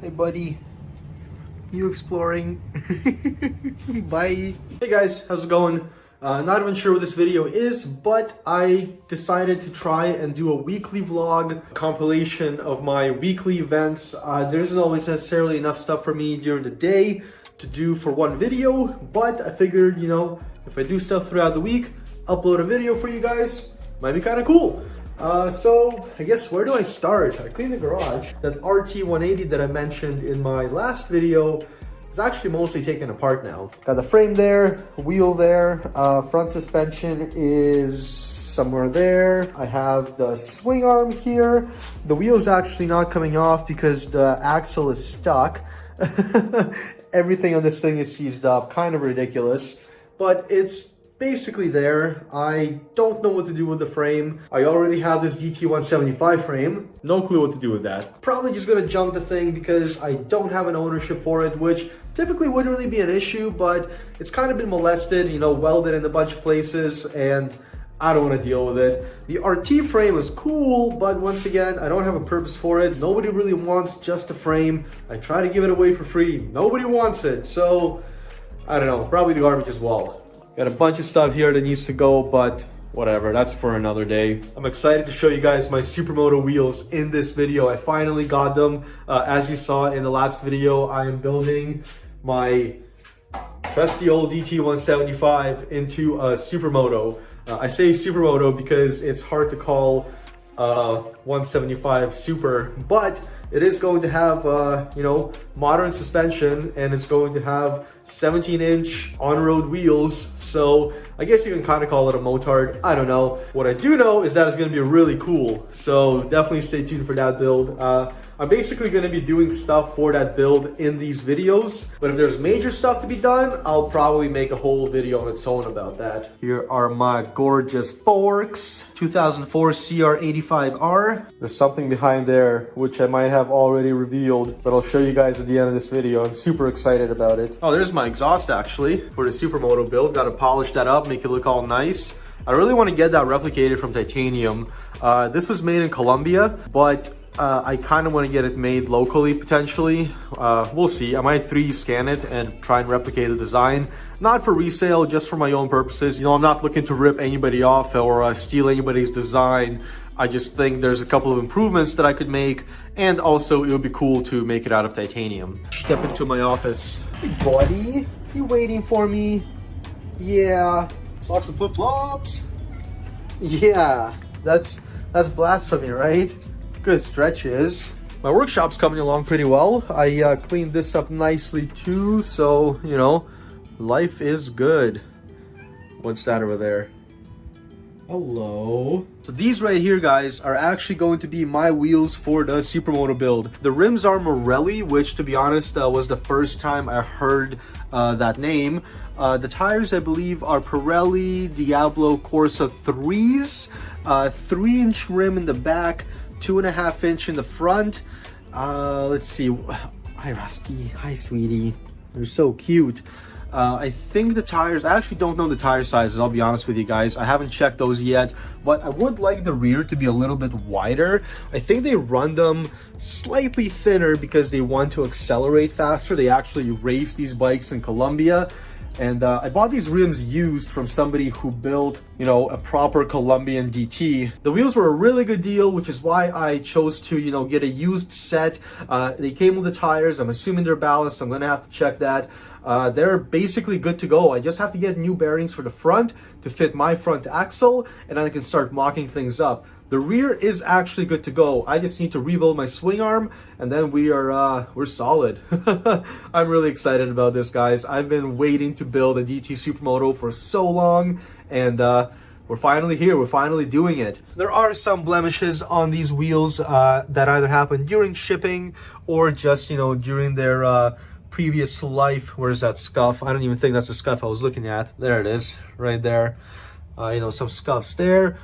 Hey buddy, you exploring? Bye. Hey guys, how's it going? Not even sure what this video is, but I decided to try and do a weekly vlog compilation of my weekly events. There isn't always necessarily enough stuff for me during the day to do for one video, but I figured, you know, if I do stuff throughout the week, upload a video for you guys, might be kind of cool. So I guess where do I start? I cleaned the garage. That RT180 that I mentioned in my last video is actually mostly taken apart now. Got the frame there, wheel there, front suspension is somewhere there. I have the swing arm here. The wheel's actually not coming off because the axle is stuck. Everything on this thing is seized up, kind of ridiculous, but it's basically there. I don't know what to do with the frame. I already have this DT175 frame. No clue what to do with that. Probably just gonna junk the thing because I don't have an ownership for it, which typically wouldn't really be an issue, but it's kind of been molested, you know, welded in a bunch of places, and I don't want to deal with it. The RT frame is cool, but once again, I don't have a purpose for it. Nobody really wants just a frame. I try to give it away for free. Nobody wants it, so I don't know, probably the garbage as well. Got a bunch of stuff here that needs to go, but whatever, that's for another day. I'm excited to show you guys my Supermoto wheels in this video. I finally got them. As you saw in the last video, I am building my trusty old DT175 into a Supermoto. I say Supermoto because it's hard to call 175 Super, but it is going to have, you know, modern suspension, and it's going to have 17-inch on-road wheels. So I guess you can kind of call it a motard. I don't know. What I do know is that it's going to be really cool. So definitely stay tuned for that build. I'm basically going to be doing stuff for that build in these videos, but if there's major stuff to be done, I'll probably make a whole video on its own about that. Here are my gorgeous forks, 2004 CR85R. There's something behind there, which I might have already revealed, but I'll show you guys at the end of this video. I'm super excited about it. Oh, there's my exhaust actually for the Supermoto build. Got to polish that up, make it look all nice. I really want to get that replicated from titanium. This was made in Colombia, but I kind of want to get it made locally, potentially. We'll see. I might 3D scan it and try and replicate the design. Not for resale, just for my own purposes. You know, I'm not looking to rip anybody off or steal anybody's design. I just think there's a couple of improvements that I could make, and also it would be cool to make it out of titanium. Step into my office. Hey buddy, you waiting for me? Yeah. Socks and flip-flops. Yeah, that's blasphemy, right? Good stretches. My workshop's coming along pretty well. I cleaned this up nicely too, so, you know, life is good. What's that over there? Hello. So these right here, guys, are actually going to be my wheels for the Supermoto build. The rims are Morelli, which, to be honest, was the first time I heard that name. The tires, I believe, are Pirelli Diablo Corsa 3s. 3-inch rim in the back, 2.5-inch in the front. Let's see. Hi, Rusty. Hi, sweetie. They're so cute. I think the tires, I actually don't know the tire sizes, I'll be honest with you guys. I haven't checked those yet, but I would like the rear to be a little bit wider. I think they run them slightly thinner because they want to accelerate faster. They actually race these bikes in Colombia. And I bought these rims used from somebody who built, you know, a proper Colombian DT. The wheels were a really good deal, which is why I chose to, you know, get a used set. They came with the tires. I'm assuming they're balanced. I'm gonna have to check that. They're basically good to go. I just have to get new bearings for the front to fit my front axle, and then I can start mocking things up. The rear is actually good to go. I just need to rebuild my swing arm, and then we're solid. I'm really excited about this, guys. I've been waiting to build a DT Supermoto for so long, and we're finally here. We're finally doing it. There are some blemishes on these wheels that either happened during shipping or just, you know, during their previous life. Where's that scuff? I don't even think that's the scuff I was looking at. There it is, right there. You know, some scuffs there,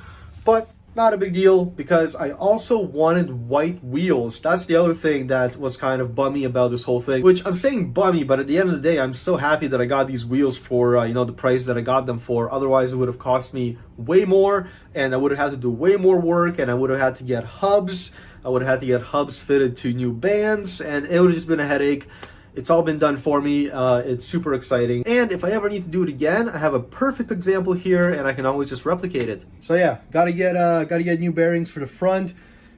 but not a big deal because I also wanted white wheels. That's the other thing that was kind of bummy about this whole thing, which I'm saying bummy, but at the end of the day, I'm so happy that I got these wheels for, you know, the price that I got them for. Otherwise, it would have cost me way more, and I would have had to do way more work, and I would have had to get hubs. I would have had to get hubs fitted to new bands, and it would have just been a headache. It's all been done for me. It's super exciting. And if I ever need to do it again, I have a perfect example here and I can always just replicate it. So yeah, gotta get new bearings for the front,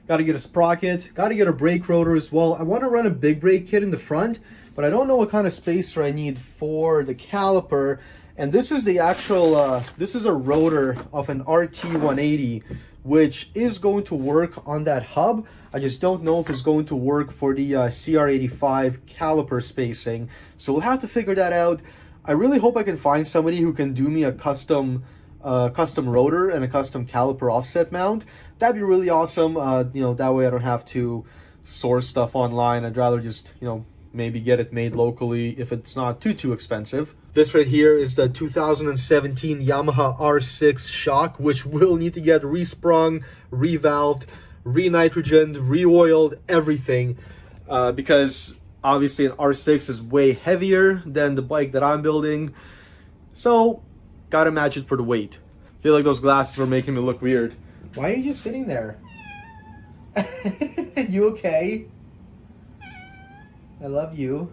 gotta get a sprocket, gotta get a brake rotor as well. I want to run a big brake kit in the front, but I don't know what kind of spacer I need for the caliper. And this is the actual, this is a rotor of an RT180, which is going to work on that hub. I just don't know if it's going to work for the CR85 caliper spacing. So we'll have to figure that out. I really hope I can find somebody who can do me a custom rotor and a custom caliper offset mount. That'd be really awesome. You know, that way I don't have to source stuff online. I'd rather just, you know, maybe get it made locally if it's not too expensive. This right here is the 2017 Yamaha R6 shock, which will need to get resprung, revalved, re-nitrogened, re-oiled, everything, because obviously an R6 is way heavier than the bike that I'm building, so gotta match it for the weight. I feel like those glasses were making me look weird. Why are you just sitting there? You okay? I love you.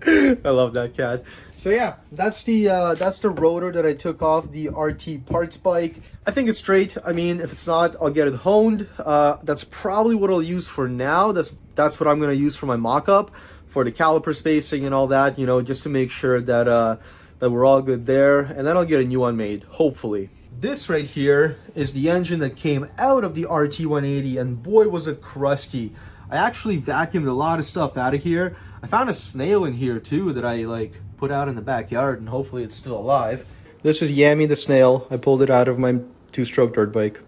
I love that cat. So yeah, that's the rotor that I took off the RT parts bike. I think it's straight. I mean, if it's not, I'll get it honed. That's probably what I'll use for now. That's what I'm gonna use for my mock-up, for the caliper spacing and all that, you know, just to make sure that that we're all good there, and then I'll get a new one made, hopefully. This right here is the engine that came out of the RT180, and boy was it crusty. I actually vacuumed a lot of stuff out of here. I found a snail in here too that I like put out in the backyard, and hopefully it's still alive. This is Yammy the snail. I pulled it out of my two-stroke dirt bike.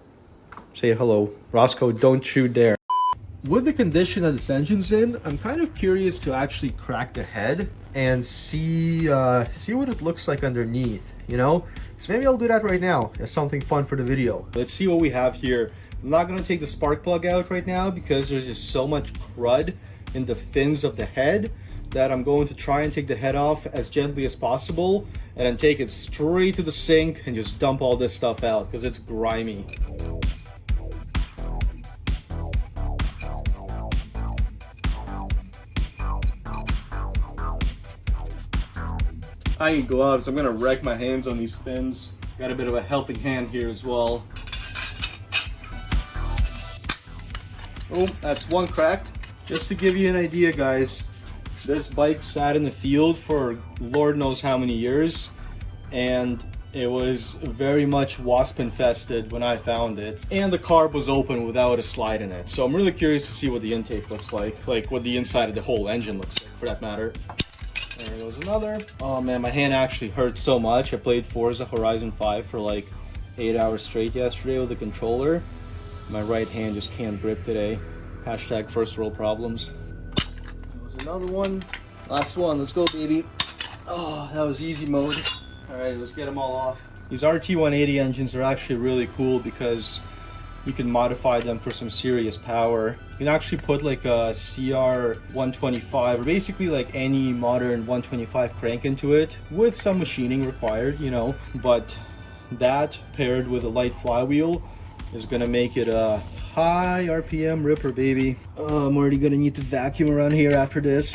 Say hello. Roscoe, don't you dare. With the condition that this engine's in, I'm kind of curious to actually crack the head and see what it looks like underneath, you know? So maybe I'll do that right now as something fun for the video. Let's see what we have here. I'm not going to take the spark plug out right now because there's just so much crud in the fins of the head that I'm going to try and take the head off as gently as possible and then take it straight to the sink and just dump all this stuff out because it's grimy. I need gloves. I'm gonna wreck my hands on these fins. Got a bit of a helping hand here as well. Oh, that's one cracked. Just to give you an idea, guys, this bike sat in the field for Lord knows how many years, and it was very much wasp infested when I found it. And the carb was open without a slide in it. So I'm really curious to see what the intake looks like what the inside of the whole engine looks like, for that matter. There goes another. Oh man, my hand actually hurts so much. I played Forza Horizon 5 for like 8 hours straight yesterday with the controller. My right hand just can't grip today. Hashtag first world problems. There's another one. Last one, let's go baby. Oh, that was easy mode. Alright, let's get them all off. These RT180 engines are actually really cool because you can modify them for some serious power. You can actually put like a CR125 or basically like any modern 125 crank into it with some machining required, you know, but that paired with a light flywheel is gonna make it a high RPM ripper, baby. Oh, I'm already gonna need to vacuum around here after this.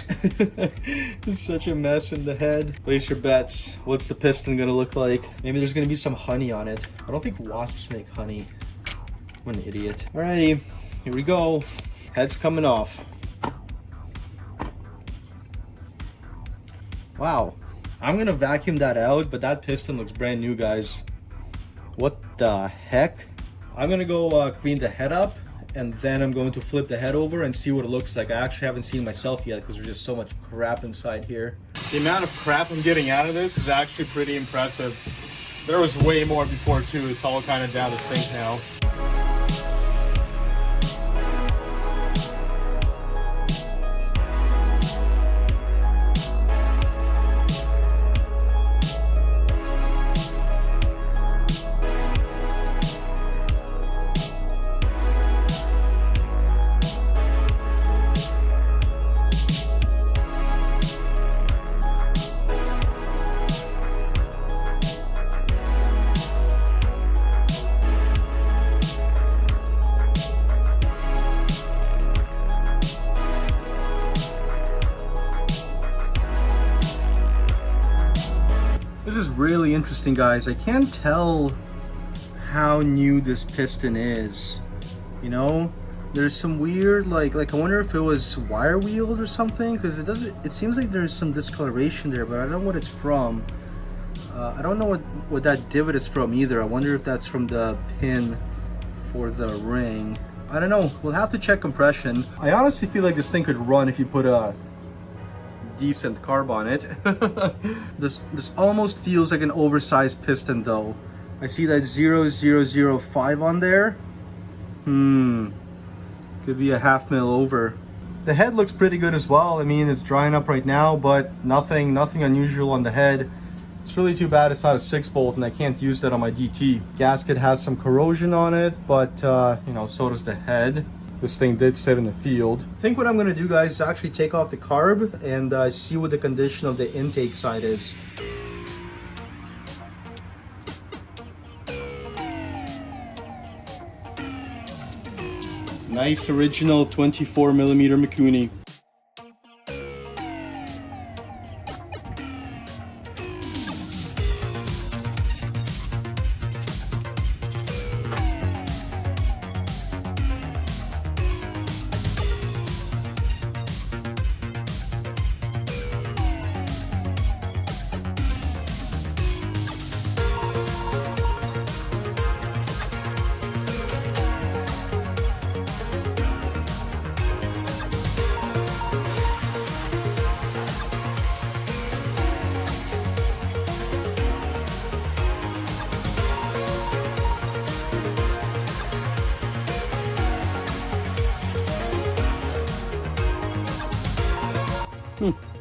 It's such a mess in the head. Place your bets. What's the piston gonna look like? Maybe there's gonna be some honey on it. I don't think wasps make honey. I'm an idiot. Alrighty, here we go. Head's coming off. Wow, I'm gonna vacuum that out, but that piston looks brand new, guys. What the heck? I'm gonna go clean the head up, and then I'm going to flip the head over and see what it looks like. I actually haven't seen myself yet because there's just so much crap inside here. The amount of crap I'm getting out of this is actually pretty impressive. There was way more before too. It's all kind of down the sink now. interesting, guys. I can't tell how new this piston is. You know, there's some weird like I wonder if it was wire wheeled or something, because it seems like there's some discoloration there, but I don't know what it's from. I don't know what that divot is from either. I wonder if that's from the pin for the ring. I don't know. We'll have to check compression. I honestly feel like this thing could run if you put a decent carb on it. This almost feels like an oversized piston though. I see that 0005 on there. Could be a half mil over. The head looks pretty good as well. I mean, it's drying up right now, but nothing unusual on the head. It's really too bad it's not a 6-bolt and I can't use that on my DT. Gasket has some corrosion on it, but you know, so does the head. This thing did sit in the field. I think what I'm gonna do, guys, is actually take off the carb and see what the condition of the intake side is. Nice original 24mm Mikuni.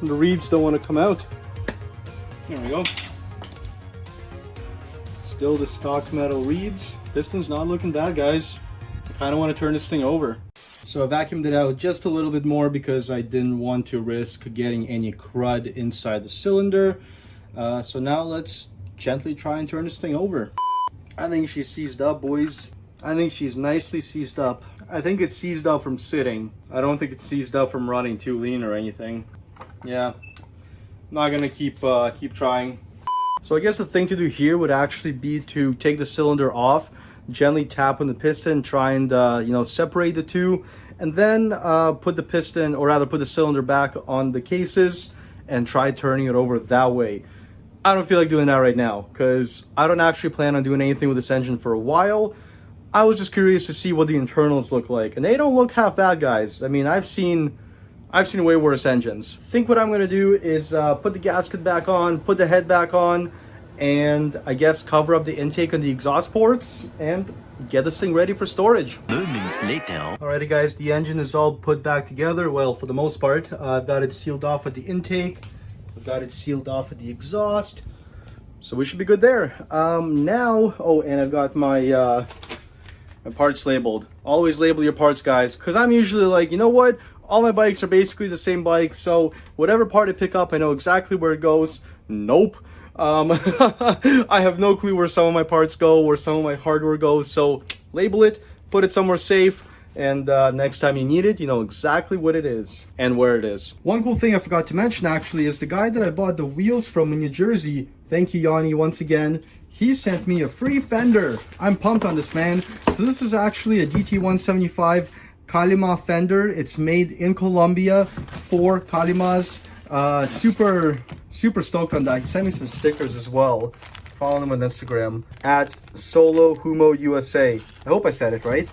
The reeds don't want to come out. There we go. Still the stock metal reeds. Piston's not looking bad, guys. I kind of want to turn this thing over. So I vacuumed it out just a little bit more because I didn't want to risk getting any crud inside the cylinder. So now let's gently try and turn this thing over. I think she's seized up, boys. I think she's nicely seized up. I think it's seized up from sitting. I don't think it's seized up from running too lean or anything. Yeah, not gonna keep trying. So I guess the thing to do here would actually be to take the cylinder off, gently tap on the piston, try and you know, separate the two, and then put the piston, or rather put the cylinder back on the cases and try turning it over that way. I don't feel like doing that right now because I don't actually plan on doing anything with this engine for a while. I was just curious to see what the internals look like, and they don't look half bad, guys. I mean, I've seen way worse engines. I think what I'm gonna do is put the gasket back on, put the head back on, and I guess cover up the intake on the exhaust ports and get this thing ready for storage. Moments later. Alrighty, guys, the engine is all put back together. Well, for the most part, I've got it sealed off at the intake. I've got it sealed off at the exhaust. So we should be good there. Now, oh, and I've got my parts labeled. Always label your parts, guys, because I'm usually like, you know what? All my bikes are basically the same bike, so whatever part I pick up, I know exactly where it goes. Nope. I have no clue where some of my parts go, where some of my hardware goes, so label it, put it somewhere safe, and next time you need it, you know exactly what it is and where it is. One cool thing I forgot to mention, actually, is the guy that I bought the wheels from in New Jersey, thank you, Yanni, once again, he sent me a free fender. I'm pumped on this, man. So this is actually a DT175 Kalima fender. It's made in Colombia for Kalimas. Super stoked on that. He sent me some stickers as well. Follow them on Instagram at Solo Humo USA. I hope I said it right.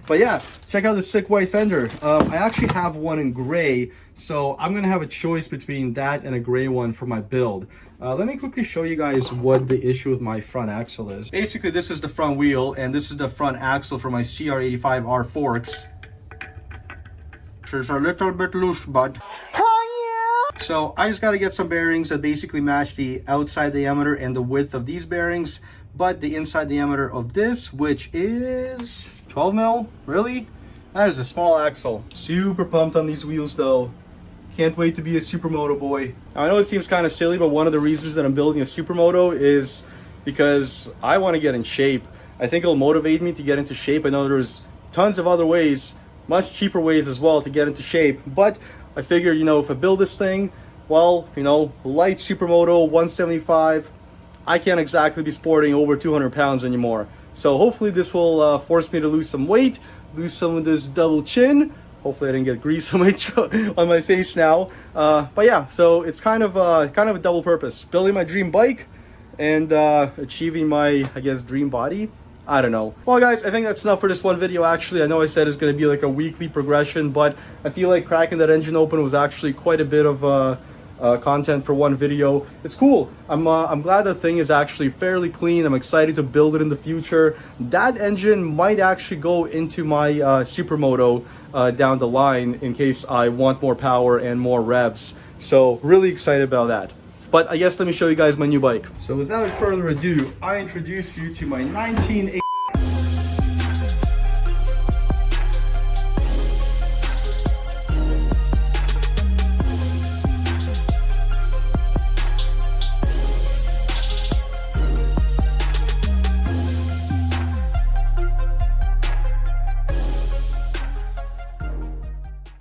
But yeah, check out the sick white fender. I actually have one in gray, so I'm gonna have a choice between that and a gray one for my build. Let me quickly show you guys what the issue with my front axle is. Basically, this is the front wheel, and this is the front axle for my CR85R forks. She's a little bit loose, bud. So I just got to get some bearings that basically match the outside diameter and the width of these bearings, but the inside diameter of this, which is 12 mil. Really? That is a small axle. Super pumped on these wheels though. Can't wait to be a Supermoto boy. Now, I know it seems kind of silly, but one of the reasons that I'm building a Supermoto is because I want to get in shape. I think it'll motivate me to get into shape. I know there's tons of other ways, much cheaper ways as well to get into shape, but I figure, you know, if I build this thing, well, you know, light Supermoto 175, I can't exactly be sporting over 200 pounds anymore. So hopefully this will force me to lose some weight, lose some of this double chin. Hopefully I didn't get grease on my face now. But yeah, so it's kind of a double purpose: building my dream bike and achieving my, I guess, dream body. I don't know. Well, guys, I think that's enough for this one video. Actually, I know I said it's going to be like a weekly progression, but I feel like cracking that engine open was actually quite a bit of content for one video. It's cool. I'm glad the thing is actually fairly clean. I'm excited to build it in the future. That engine might actually go into my Supermoto down the line in case I want more power and more revs. So really excited about that. But I guess let me show you guys my new bike. So without further ado, I introduce you to my 1980